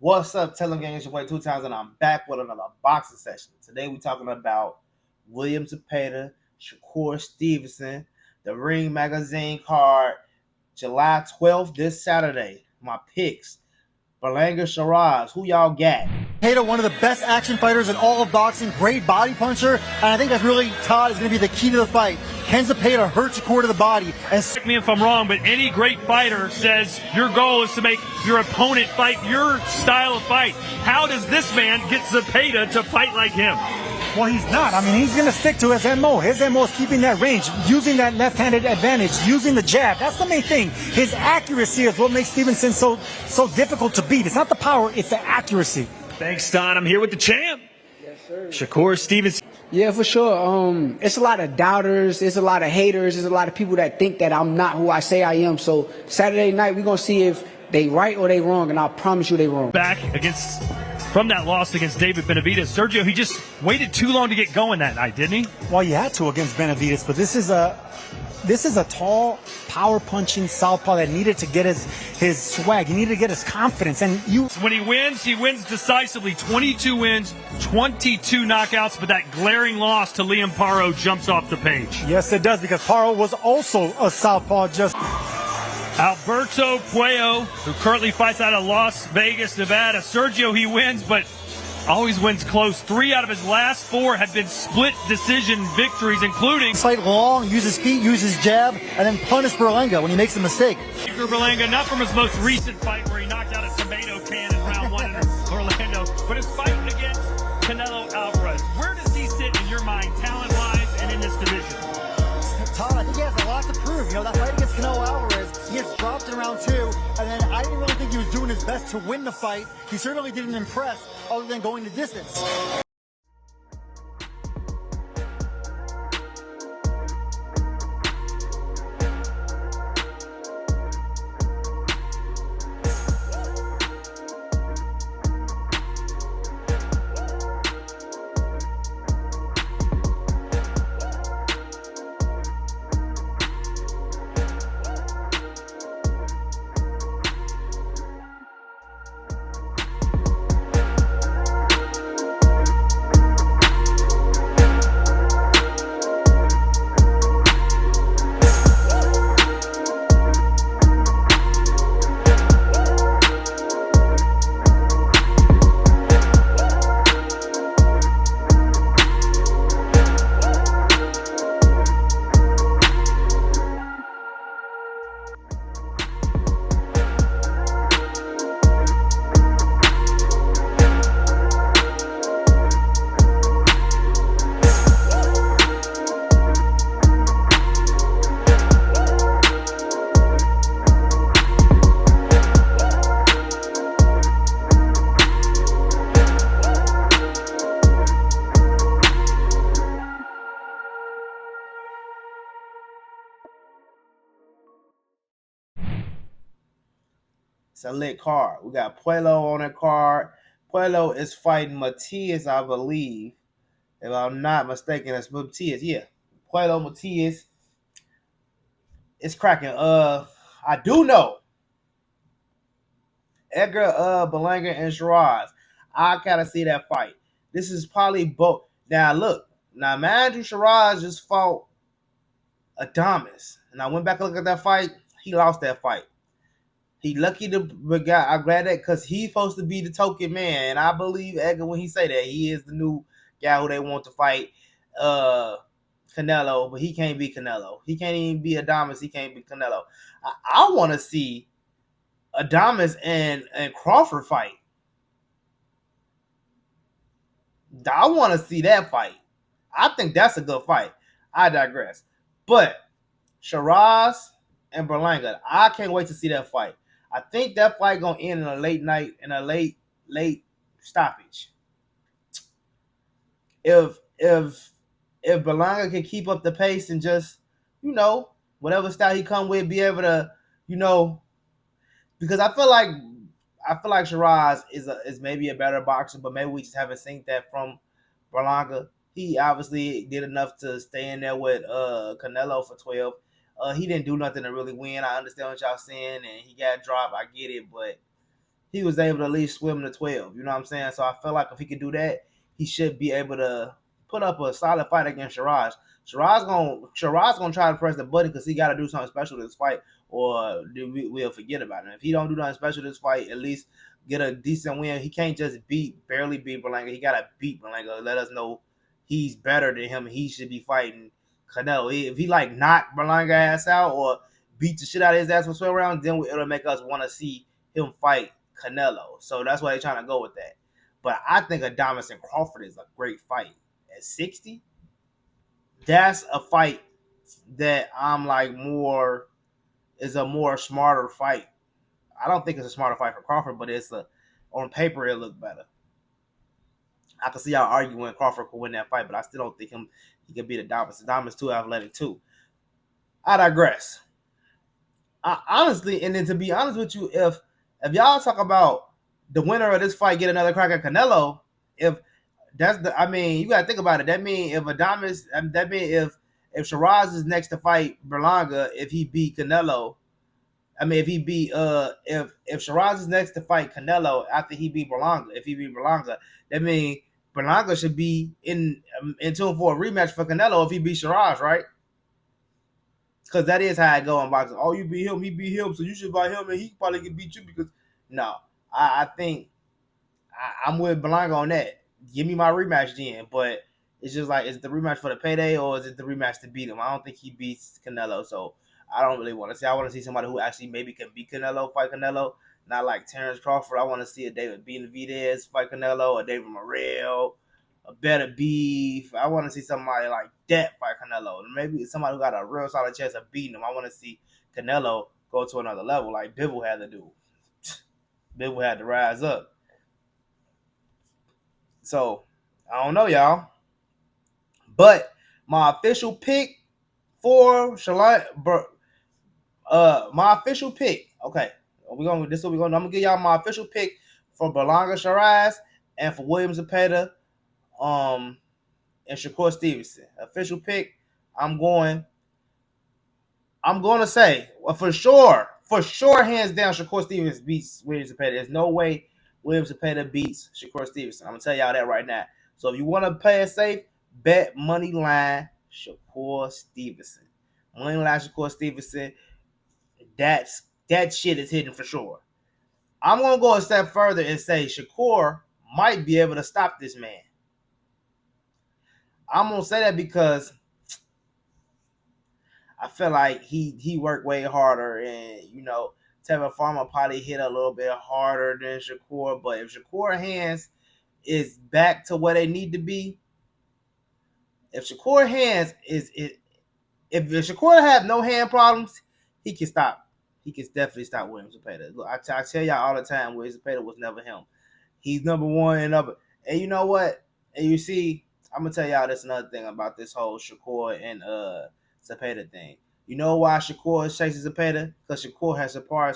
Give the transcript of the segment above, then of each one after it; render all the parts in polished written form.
What's up, TellEm gang? It's your boy 2 times, and I'm back with another boxing session. Today we're talking about William Zepeda, Shakur Stevenson, the Ring Magazine card, July 12th, this Saturday. My picks: Berlanga, Sheeraz. Who y'all got? Zepeda, one of the best action fighters in all of boxing, great body puncher, and I think that's really, Todd, is going to be the key to the fight. Can Zepeda hurt Shakur to the body? And correct me if I'm wrong, but any great fighter says your goal is to make your opponent fight your style of fight. How does this man get Zepeda to fight like him? Well, he's not. I mean, he's going to stick to his MO. His MO is keeping that range, using that left-handed advantage, using the jab. That's the main thing. His accuracy is what makes Stevenson so difficult to beat. It's not the power, it's the accuracy. Thanks, Don. I'm here with the champ. Yes, sir. Shakur Stevenson. Yeah, for sure. It's a lot of doubters. It's a lot of haters. There's a lot of people that think that I'm not who I say I am. So Saturday night, we're going to see if they right or they wrong, and I promise you they wrong. Back from that loss against David Benavidez. Sergio, he just waited too long to get going that night, didn't he? Well, you had to against Benavidez, but this is a tall, power-punching southpaw that needed to get his swag. He needed to get his confidence. And when he wins decisively. 22 wins, 22 knockouts, but that glaring loss to Liam Paro jumps off the page. Yes, it does, because Paro was also a southpaw. Just Alberto Puello, who currently fights out of Las Vegas, Nevada. Sergio, he wins, but always wins close. 3 out of his last 4 have been split decision victories, including fight long, use his feet, use his jab, and then punish Berlanga when he makes a mistake. Edgar Berlanga, not from his most recent fight where he knocked out a tomato can in round 1 in Orlando, but his fight against Canelo Alvarez. Where does he sit in your mind, talent-wise, and in this division? Todd, I think he has a lot to prove. You know, that fight against Canelo Alvarez, he gets dropped in round 2, and then I didn't really think he was doing his best to win the fight. He certainly didn't impress other than going the distance. It's a lit card. We got Puello on that card. Puello is fighting Matias, I believe. If I'm not mistaken, that's Matias. Yeah. Puello, Matias. It's cracking. I do know Edgar Berlanga and Sheeraz. I gotta see that fight. This is probably both. Now look, mind you, Sheeraz just fought Adames, and I went back and looked at that fight. He lost that fight. He lucky to got. I'm glad that because he's supposed to be the token man, and I believe Edgar when he say that he is the new guy who they want to fight. Canelo, but he can't be Canelo. He can't even be Adames. He can't be Canelo. I want to see Adames and Crawford fight. I want to see that fight. I think that's a good fight. I digress. But Sheeraz and Berlanga, I can't wait to see that fight. I think that fight gonna end in a late night, in a late stoppage. If Berlanga can keep up the pace and just, whatever style he come with, be able to, because I feel like Sheeraz is maybe a better boxer, but maybe we just haven't seen that from Berlanga. He obviously did enough to stay in there with Canelo for 12. He didn't do nothing to really win. I understand what y'all saying, and he got dropped. I get it, but he was able to at least swim to 12. You know what I'm saying? So I feel like if he could do that, he should be able to put up a solid fight against Sheeraz. Sheeraz gonna try to press the button because he got to do something special this fight, or we'll forget about him. If he don't do nothing special this fight, at least get a decent win. He can't just barely beat Berlanga. He gotta beat Berlanga. Let us know he's better than him. He should be fighting Canelo. If he like knock Berlanga ass out or beat the shit out of his ass for 12 rounds, then it'll make us want to see him fight Canelo. So that's why they're trying to go with that. But I think Adames and Crawford is a great fight. At 60, that's a fight that I'm like is a more smarter fight. I don't think it's a smarter fight for Crawford, but on paper it looked better. I can see y'all arguing Crawford could win that fight, but I still don't think he can beat Adames. Adames too athletic too. I digress. Honestly, and then to be honest with you, if y'all talk about the winner of this fight get another crack at Canelo, you gotta think about it. That means if Adames, that means if Sheeraz is next to fight Berlanga, if he beat Canelo, if Sheeraz is next to fight Canelo after he beat Berlanga, that means Berlanga should be in tune for a rematch for Canelo if he beat Sheeraz, right? Because that is how I go in boxing. Oh, you beat him, he beat him, so you should fight him, and he probably can beat you. Because no, I think I'm with Berlanga on that. Give me my rematch then. But it's just like, is it the rematch for the payday or is it the rematch to beat him? I don't think he beats Canelo, so I don't really want to see. I want to see somebody who actually maybe can beat Canelo, fight Canelo. Not like Terrence Crawford. I want to see a David Benavidez fight Canelo, or David Morrell, a Better Beef. I want to see somebody like that fight Canelo. Maybe somebody who got a real solid chance of beating him. I want to see Canelo go to another level like Bivol had to do. Bivol had to rise up. So, I don't know, y'all. But my official pick for my official pick. Okay, I'm gonna give y'all my official pick for Berlanga Sheeraz and for William Zepeda, and Shakur Stevenson. Official pick. I'm going to say for sure, hands down, Shakur Stevenson beats William Zepeda. There's no way William Zepeda beats Shakur Stevenson. I'm gonna tell y'all that right now. So if you want to play it safe, bet money line Shakur Stevenson. Money line Shakur Stevenson. That shit is hidden for sure. I'm gonna go a step further and say Shakur might be able to stop this man. I'm gonna say that because I feel like he worked way harder, and Tevin Farmer probably hit a little bit harder than Shakur. But if Shakur hands is back to where they need to be, if Shakur hands if Shakur have no hand problems, he can stop. He can definitely stop William Zepeda. Look, I tell y'all all the time, William Zepeda was never him. He's number one and number. And you know what? And you see, I'm gonna tell y'all this another thing about this whole Shakur and Zepeda thing. You know why Shakur chases Zepeda? Because Shakur has sparred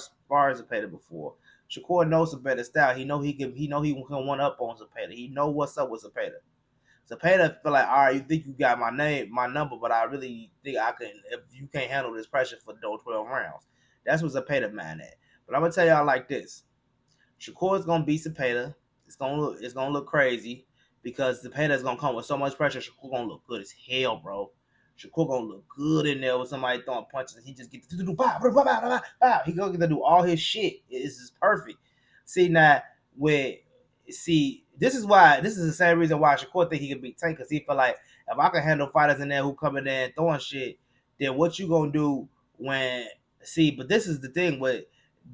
Zepeda before. Shakur knows Zepeda's style. He can one up on Zepeda. He know what's up with Zepeda. Zepeda feel like, all right, you think you got my number, but I really think I can. If you can't handle this pressure for those 12 rounds, that's what Zepeda man at. But I'm gonna tell y'all like this: Shakur is gonna beat Zepeda. It's gonna look crazy because Zepeda is gonna come with so much pressure. Shakur gonna look good as hell, bro. Shakur gonna look good in there with somebody throwing punches. He just get to do He gonna get to do all his shit. It's just perfect. See now this is the same reason why Shakur think he can beat Tank, because he feel like if I can handle fighters in there who come in there and throwing shit, then what you gonna do when but this is the thing with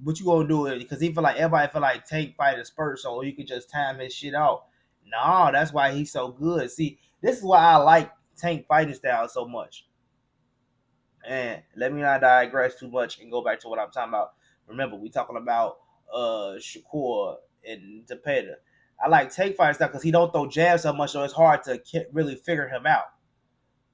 what you gonna do, because he feel like everybody feel like Tank fighting spurts, so you can just time his shit out. No, that's why he's so good. See, this is why I like Tank fighting style so much. And let me not digress too much and go back to what I'm talking about. Remember, we talking about Shakur and Zepeda. I like Tank fighting style because he don't throw jabs so much, so it's hard to really figure him out.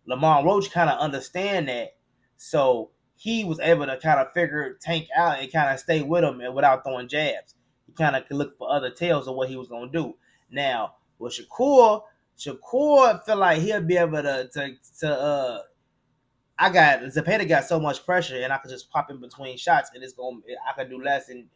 Lamont Roach kind of understand that, so he was able to kind of figure Tank out and kind of stay with him and without throwing jabs. He kind of could look for other tells of what he was going to do. Now, with Shakur feel like he'll be able to Zepeda got so much pressure, and I could just pop in between shots, and I could do less, and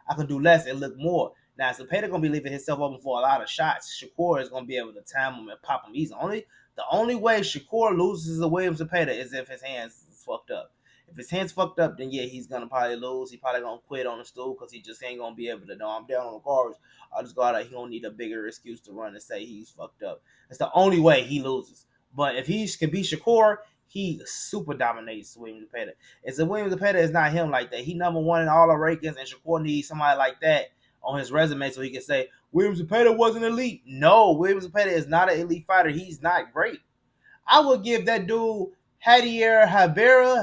I can do less and look more. Now, Zepeda gonna be leaving himself open for a lot of shots. Shakur is gonna be able to time him and pop him easy. The only way Shakur loses to Williams Zepeda is if his hands is fucked up. If his hands fucked up, then yeah, he's gonna probably lose. He probably gonna quit on the stool because he just ain't gonna be able to know I'm down on the cards. I'll just go out. He gonna need a bigger excuse to run and say he's fucked up. That's the only way he loses. But if he can beat Shakur, he super dominates Williams Zepeda. It's a Williams Zepeda is not him like that. He number one in all the rankings, and Shakur needs somebody like that on his resume so he can say Williams Zepeda wasn't elite. No, Williams Zepeda is not an elite fighter. He's not great. I would give that dude Hadier Habera.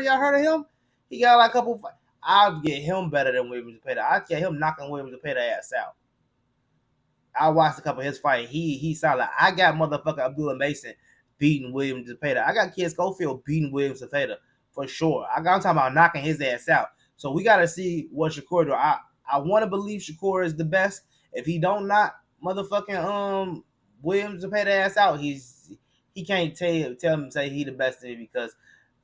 Y'all heard of him? He got like a couple. I'll get him better than Williams Zepeda. I'll get him knocking Williams Zepeda ass out. I watched a couple of his fight. He solid. I got motherfucker Abdullah Mason beating Williams Zepeda. I got Kid Schofield beating Williams Zepeda for sure. I'm talking about knocking his ass out. So we got to see what Shakur do. I want to believe Shakur is the best. If he don't knock motherfucking Williams Zepeda ass out, he can't tell him say he the best in it because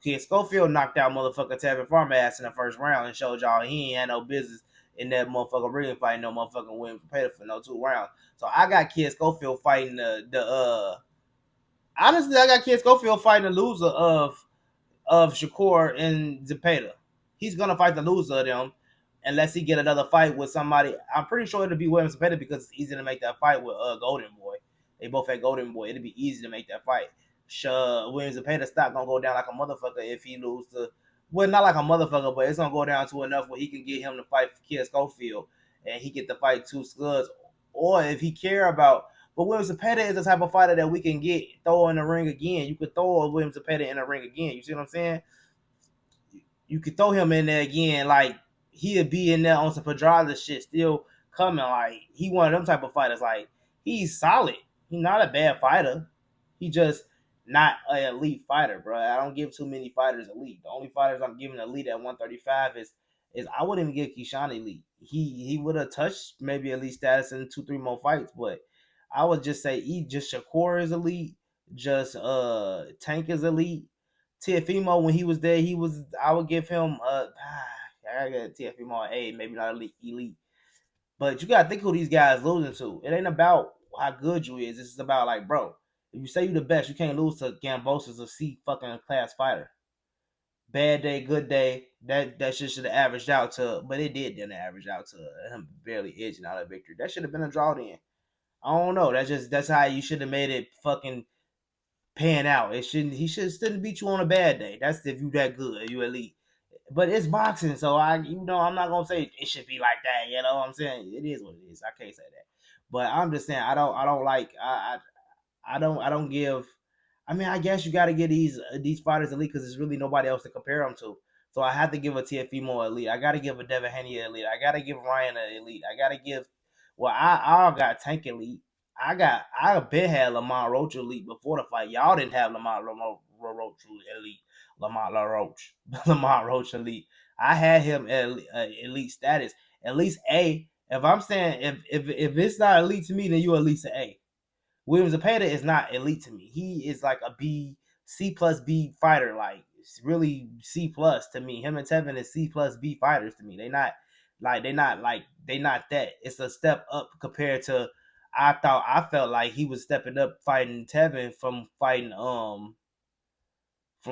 Kid Schofield knocked out motherfucker Tevin Farmer ass in the first round and showed y'all he ain't had no business in that motherfucker ring fighting no motherfucking Williams Zepeda for no 2 rounds. So I got Kid Schofield fighting honestly, I got Kid Schofield fighting the loser of Shakur and Zepeda. He's gonna fight the loser of them unless he get another fight with somebody. I'm pretty sure it'll be Williams Zepeda because it's easy to make that fight with Golden Boy. They both had Golden Boy. It'll be easy to make that fight. Williams Zepeda stock gonna go down like a motherfucker if he lose to. Well, not like a motherfucker, but it's gonna go down to enough where he can get him to fight Kid Schofield and he get to fight 2 scuds. Or if he care about. But Williams Zepeda is the type of fighter that we can get throw in the ring again. You could throw Williams Zepeda in the ring again. You see what I'm saying? You could throw him in there again, like he'll be in there on some Pedraza shit, still coming. Like he one of them type of fighters. Like he's solid. He's not a bad fighter. He just not an elite fighter, bro. I don't give too many fighters elite. The only fighters I'm giving elite at 135 is I wouldn't even give Keyshawn elite. He would have touched maybe elite status in 2-3 more fights, but I would just say just Shakur is elite, just Tank is elite. Tiafimo, when he was there, I would give him I gotta get Tiafimo an A, maybe not elite. But you gotta think who these guys losing to. It ain't about how good you is. It's about like, bro, if you say you the best, you can't lose to Gambosa's a C fucking class fighter. Bad day, good day, that shit should have averaged out to, but it didn't average out to him barely edging out a victory. That should have been a draw then. I don't know. That's how you should have made it fucking pan out. He should still beat you on a bad day. That's if you that good, you elite. But it's boxing, so I'm not gonna say it should be like that. You know what I'm saying? It is what it is. I can't say that. But I'm just saying I don't give. I mean, I guess you got to give these fighters elite because there's really nobody else to compare them to. So I have to give a Tiafimo elite. I got to give a Devin Haney elite. I got to give Ryan an elite. I got to give. Well, I got Tank elite. I been had Lamont Roach elite before the fight. Y'all didn't have Lamont Roach elite. Lamont Roach elite. I had him at elite status, at least A. If I'm saying if it's not elite to me, then you at least an A. Williams Zepeda is not elite to me. He is like a B, C plus B fighter. Like it's really C plus to me. Him and Tevin is C plus B fighters to me. They not that. It's a step up compared to. I felt like he was stepping up fighting Tevin from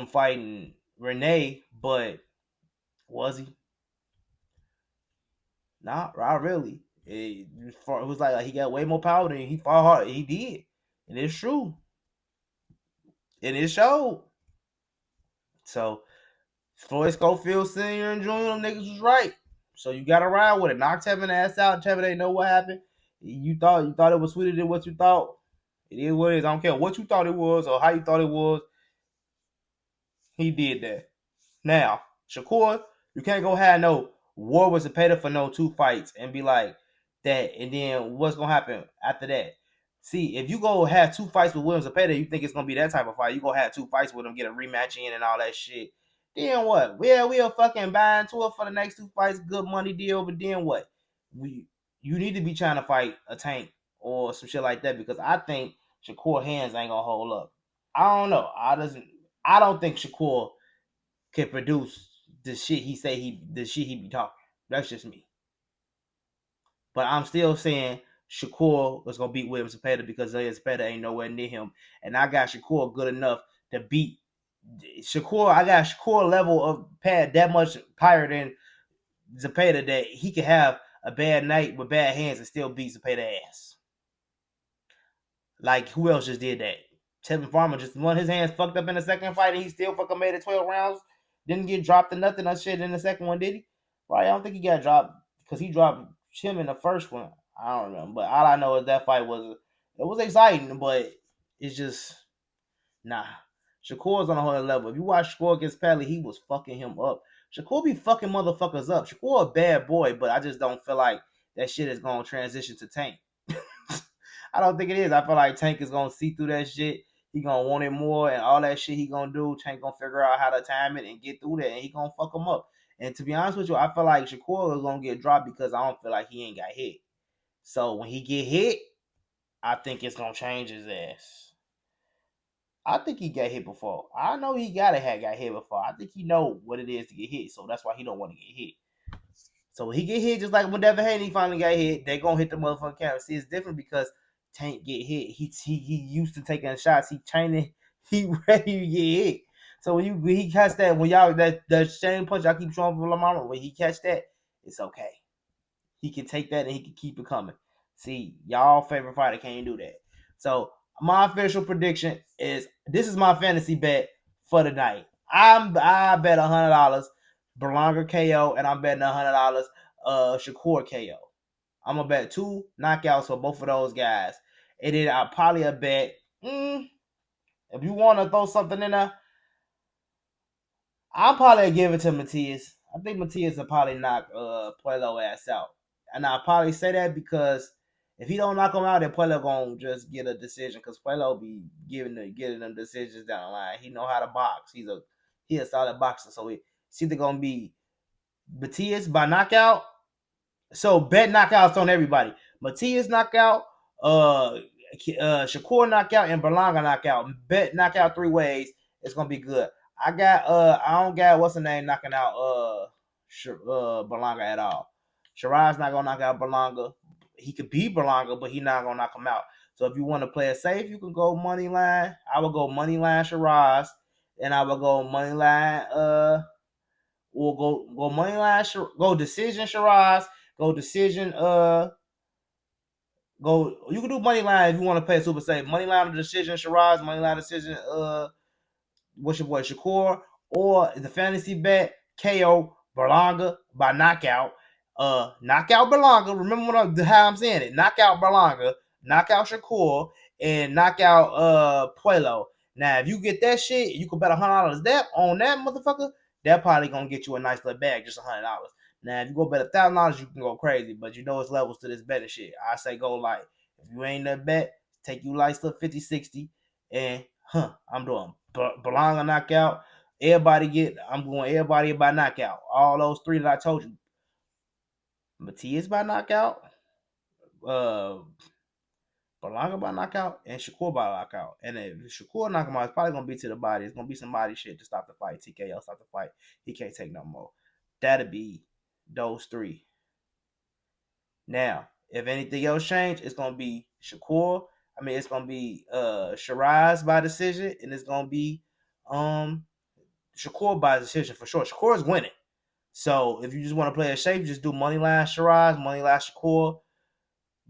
fighting Renee, but was he? Not really. It was like he got way more power than he fought hard. He did, and it's true, and it showed. So Floyd Schofield Senior and Junior, them niggas was right. So you got to ride with it. Knock Tevin ass out. Tevin ain't know what happened. You thought it was sweeter than what you thought. It is what it is. I don't care what you thought it was or how you thought it was. He did that. Now, Shakur, you can't go have no war with Zepeda for no 2 fights and be like that. And then what's going to happen after that? See, if you go have 2 fights with Williams Zepeda, you think it's going to be that type of fight. You go have 2 fights with him, get a rematch in and all that shit. Then what? We'll fucking buy into it for the next 2 fights. Good money deal. But then what? You need to be trying to fight a Tank or some shit like that because I think Shakur hands ain't going to hold up. I don't know. I don't think Shakur can produce the shit he be talking. That's just me. But I'm still saying Shakur was gonna beat William Zepeda because Zepeda ain't nowhere near him, and I got Shakur good enough to beat Shakur. I got Shakur level of pad that much higher than Zepeda that he could have a bad night with bad hands and still beat Zepeda ass. Like who else just did that? Tevin Farmer just won his hands fucked up in the second fight and he still fucking made it 12 rounds. Didn't get dropped or nothing or shit in the second one, did he? Right, I don't think he got dropped because he dropped him in the first one. I don't remember. But all I know is that fight was exciting, but it's just nah. Shakur's on a whole level. If you watch Shakur against Padley, he was fucking him up. Shakur be fucking motherfuckers up. Shakur a bad boy, but I just don't feel like that shit is gonna transition to Tank. I don't think it is. I feel like Tank is gonna see through that shit. He gonna want it more and all that shit he gonna do. Tank gonna figure out how to time it and get through that, and he gonna fuck him up. And to be honest with you, I feel like Shakur is gonna get dropped because I don't feel like he ain't got hit. So when he get hit, I think it's gonna change his ass. I think he got hit before. I know he got hit before. I think he know what it is to get hit, so that's why he don't want to get hit. So when he get hit, just like when Devin Haney finally got hit, they gonna hit the motherfucking camera. See, it's different because Tank get hit. He used to taking shots. He training. He ready to get hit. So when he catch that, when y'all that same punch I keep showing for Lamar, when he catch that, it's okay. He can take that and he can keep it coming. See, y'all favorite fighter can't do that. So my official prediction is this is my fantasy bet for the night. I bet $100 Berlanga KO and I'm betting $100 Shakur KO. I'm gonna bet 2 knockouts for both of those guys. And then I'll probably bet if you want to throw something in there, I'll probably give it to Matias. I think Matias will probably knock Puello ass out. And I'll probably say that because if he don't knock him out, then Puello gonna just get a decision because Puello be getting them decisions down the line. He know how to box. He a solid boxer. So it's either gonna be Matias by knockout. So bet knockouts on everybody. Matias knockout, Shakur knockout, and Berlanga knockout. Bet knockout 3 ways. It's gonna be good. I don't got what's the name knocking out Berlanga at all. Sheeraz not gonna knock out Berlanga. He could beat Berlanga, but he not gonna knock him out. So if you want to play it safe, you can go money line. I will go money line Sheeraz, and I will go money line we'll go money line go decision Sheeraz, go decision go you can do money line if you want to play super safe. Money line decision Sheeraz, money line decision what's your boy Shakur, or the fantasy bet KO Berlanga by knockout. Knockout Berlanga. Remember how I'm saying it. Knockout Berlanga, knockout Shakur, and knockout Puello. Now, if you get that shit, you can bet $100 that on that motherfucker. That probably gonna get you a nice little bag, just $100. Now, if you go bet $1,000, you can go crazy, but you know it's levels to this betting shit. I say go light. If you ain't that bet, take you light stuff 50, 60, and I'm doing Berlanga knockout. I'm going everybody by knockout. All those 3 that I told you. Matias by knockout, Berlanga by knockout, and Shakur by knockout. And if Shakur knock him out, it's probably gonna be to the body. It's gonna be some body shit to stop the fight. TKO stop the fight. He can't take no more. That'll be those 3. Now, if anything else change, it's gonna be Shakur. It's gonna be Sheeraz by decision, and it's gonna be Shakur by decision for sure. Shakur is winning. So if you just want to play it safe, just do money line Sheeraz, money line Shakur.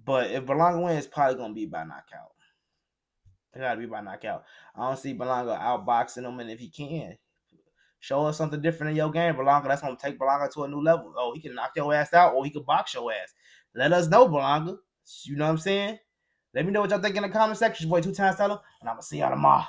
But if Berlanga wins, it's probably gonna be by knockout. It gotta be by knockout. I don't see Berlanga outboxing him, and if he can, show us something different in your game, Berlanga. That's gonna take Berlanga to a new level. Oh, he can knock your ass out, or he can box your ass. Let us know, Berlanga. You know what I'm saying? Let me know what y'all think in the comment section. Boy, 2 times TellEm, and I'm gonna see y'all tomorrow.